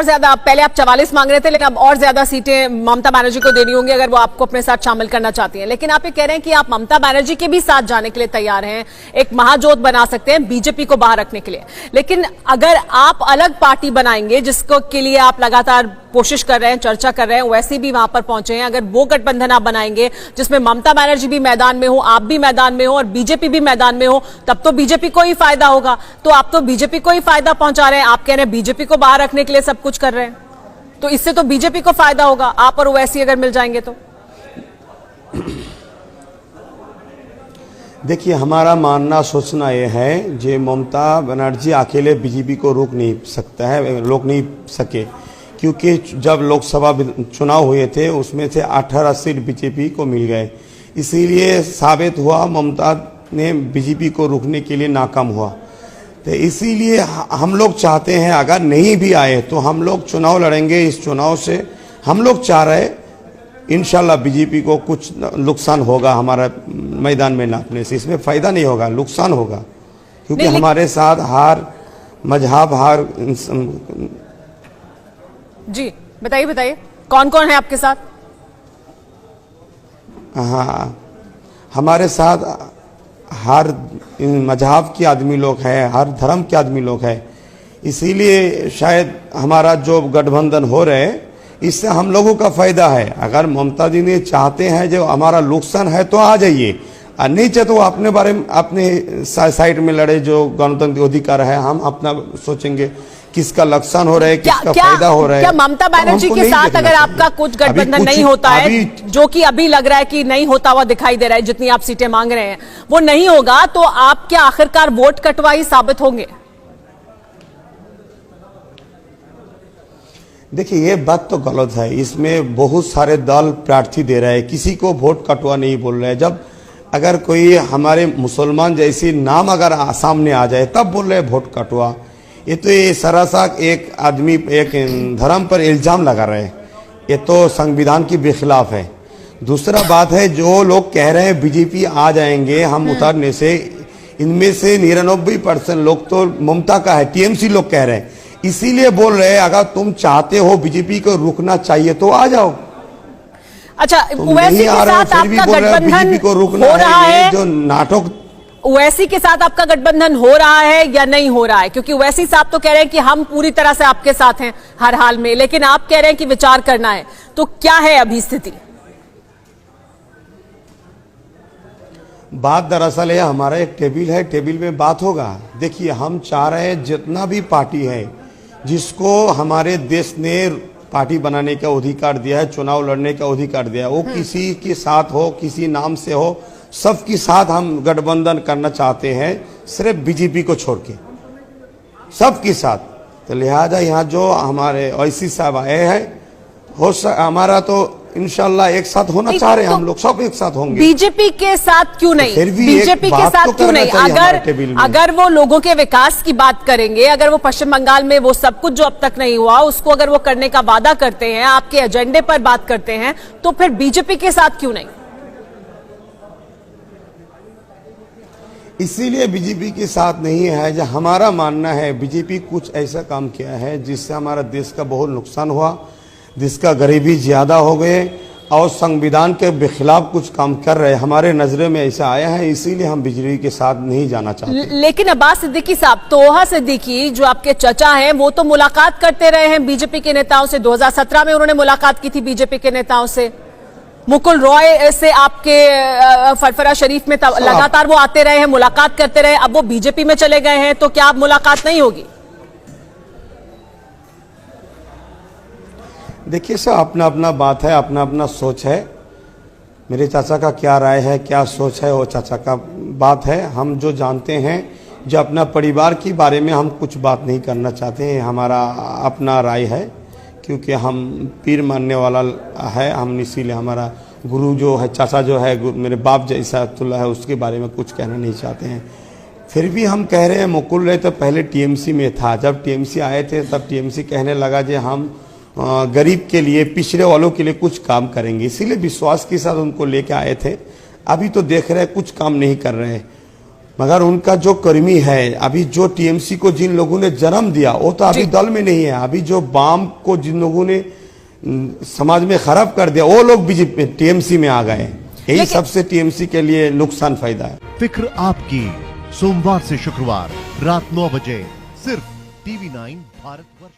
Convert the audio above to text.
और ज्यादा, पहले आप 44 मांग रहे थे, लेकिन अब और ज्यादा सीटें ममता बनर्जी को देनी होंगी अगर वो आपको अपने साथ शामिल करना चाहती हैं। लेकिन आप ये कह रहे हैं कि आप ममता बनर्जी के भी साथ जाने के लिए तैयार हैं, एक महाजोत बना सकते हैं बीजेपी को बाहर रखने के लिए। लेकिन अगर आप अलग पार्टी बनाएंगे, जिसको के लिए आप लगातार कोशिश कर रहे हैं, चर्चा कर रहे हैं, वैसे भी वहां पर पहुंचे हैं, अगर वो गठबंधन आप बनाएंगे जिसमें ममता बनर्जी भी मैदान में हो, आप भी मैदान में हो और बीजेपी भी मैदान में हो, तब तो बीजेपी को ही फायदा होगा। तो आप तो बीजेपी को ही फायदा पहुंचा रहे हैं, आप कह रहे हैं बीजेपी को बाहर रखने के लिए सब कुछ कर रहे हैं, तो इससे तो बीजेपी को फायदा होगा, आप और ओवैसी अगर मिल जाएंगे तो। देखिए, हमारा मानना सोचना यह है जो ममता बनर्जी अकेले बीजेपी को रोक नहीं सकता है, रोक नहीं सके, क्योंकि जब लोकसभा चुनाव हुए थे उसमें से 18 सीट बीजेपी को मिल गए, इसीलिए साबित हुआ ममता ने बीजेपी को रोकने के लिए नाकाम हुआ। तो इसीलिए हम लोग चाहते हैं अगर नहीं भी आए तो हम लोग चुनाव लड़ेंगे। इस चुनाव से हम लोग चाह रहे इंशाल्लाह बीजेपी को कुछ नुकसान होगा हमारा मैदान में नापने से, इसमें फायदा नहीं होगा, नुकसान होगा, क्योंकि हमारे साथ हार मजहब हार। जी बताइए बताइए, कौन कौन है आपके साथ? हाँ, हमारे साथ हर मजहब के आदमी लोग हैं, हर धर्म के आदमी लोग हैं, इसीलिए शायद हमारा जो गठबंधन हो रहे हैं इससे हम लोगों का फायदा है। अगर ममता जी ने चाहते हैं जो हमारा नुकसान है तो आ जाइए, और नहीं चाहे तो अपने बारे में अपने साइड में लड़े, जो गणतंत्र अधिकार है हम अपना सोचेंगे किसका नुकसान हो रहा है, किसका फायदा हो रहा है। क्या ममता बनर्जी के साथ अगर आपका कुछ गठबंधन नहीं होता है, जो कि अभी लग रहा है कि नहीं होता हुआ दिखाई दे रहा है, जितनी आप सीटें मांग रहे हैं वो नहीं होगा, तो आप क्या आखिरकार वोट कटवाई साबित होंगे? देखिए, ये बात तो गलत है, इसमें बहुत सारे दल प्रार्थी दे रहे हैं, किसी को वोट कटवा नहीं बोल रहे हैं। जब अगर कोई हमारे मुसलमान जैसी नाम अगर सामने आ जाए तब बोल रहे हैं वोट कटवा। ये तो ये सरासर एक आदमी एक धर्म पर इल्जाम लगा रहे हैं, ये तो संविधान के बेखिलाफ है। दूसरा बात है, जो लोग कह रहे हैं बीजेपी आ जाएंगे हम उतारने से, इनमें से 99% लोग तो ममता का है, टीएमसी लोग कह रहे हैं, इसीलिए बोल रहे हैं अगर तुम चाहते हो बीजेपी को रुकना चाहिए तो आ जाओ। अच्छा, ओवैसी के साथ आपका गठबंधन हो रहा है, जो नाटक ओवैसी के साथ आपका गठबंधन हो रहा है या नहीं हो रहा है? क्योंकि ओवैसी साहब तो कह रहे हैं कि हम पूरी तरह से आपके साथ हैं हर हाल में, लेकिन आप कह रहे हैं कि विचार करना है, तो क्या है अभी स्थिति? बात दरअसल है हमारा एक टेबल है, टेबल में बात होगा। देखिए, हम चाह रहे हैं जितना भी पार्टी है जिसको हमारे देश ने पार्टी बनाने का अधिकार दिया है, चुनाव लड़ने का अधिकार दिया है, वो किसी के साथ हो, किसी नाम से हो, सबके साथ हम गठबंधन करना चाहते हैं, सिर्फ बीजेपी को छोड़ के सबके साथ। तो लिहाजा यहाँ जो हमारे ओवैसी साहब आए हैं, हमारा तो इंशाल्लाह एक साथ होना चाह रहे हैं, हम लोग सब एक साथ होंगे। बीजेपी के साथ क्यों नहीं? फिर भी बीजेपी के साथ क्यों नहीं? अगर वो लोगों के विकास की बात करेंगे, अगर वो पश्चिम बंगाल में वो सब कुछ जो अब तक नहीं हुआ उसको अगर वो करने का वादा करते हैं, आपके एजेंडे पर बात करते हैं, तो फिर बीजेपी के साथ क्यों नहीं? इसीलिए बीजेपी के साथ नहीं है। जो हमारा मानना है, बीजेपी कुछ ऐसा काम किया है जिससे हमारा देश का बहुत नुकसान हुआ, जिसका गरीबी ज्यादा हो गए और संविधान के खिलाफ कुछ काम कर रहे हैं, हमारे नजरे में ऐसा आया है, इसीलिए हम बीजेपी के साथ नहीं जाना चाहते। लेकिन अब्बास सिद्दीकी साहब, तोहा सिद्दीकी जो आपके चचा हैं, वो तो मुलाकात करते रहे हैं बीजेपी के नेताओं से। 2017 में उन्होंने मुलाकात की थी बीजेपी के नेताओं से। मुकुल रॉय से आपके फरफरा शरीफ में लगातार वो आते रहे हैं, मुलाकात करते रहे, अब वो बीजेपी में चले गए हैं, तो क्या अब मुलाकात नहीं होगी? देखिए सर, अपना अपना बात है, अपना अपना सोच है। मेरे चाचा का क्या राय है, क्या सोच है, वो चाचा का बात है। हम जो जानते हैं, जो अपना परिवार के बारे में हम कुछ बात नहीं करना चाहते हैं, हमारा अपना राय है, क्योंकि हम पीर मानने वाला है हम, इसीलिए हमारा गुरु जो है, चाचा जो है मेरे बाप जैसा अब्दुल्ला है, उसके बारे में कुछ कहना नहीं चाहते हैं। फिर भी हम कह रहे हैं, मुकुल रहे तो पहले टीएमसी में था, जब टीएमसी आए थे तब टीएमसी कहने लगा कि हम गरीब के लिए, पिछड़े वालों के लिए कुछ काम करेंगे, इसीलिए विश्वास के साथ उनको लेके आए थे। अभी तो देख रहे हैं कुछ काम नहीं कर रहे हैं। मगर उनका जो कर्मी है, अभी जो टीएमसी को जिन लोगों ने जन्म दिया वो तो अभी दल में नहीं है। अभी जो वाम को जिन लोगों ने समाज में खराब कर दिया वो लोग बीजेपी टीएमसी में आ गए। यही सबसे टीएमसी के लिए नुकसान फायदा है। फिक्र आपकी, सोमवार से शुक्रवार रात 9 बजे सिर्फ TV9 भारतवर्ष।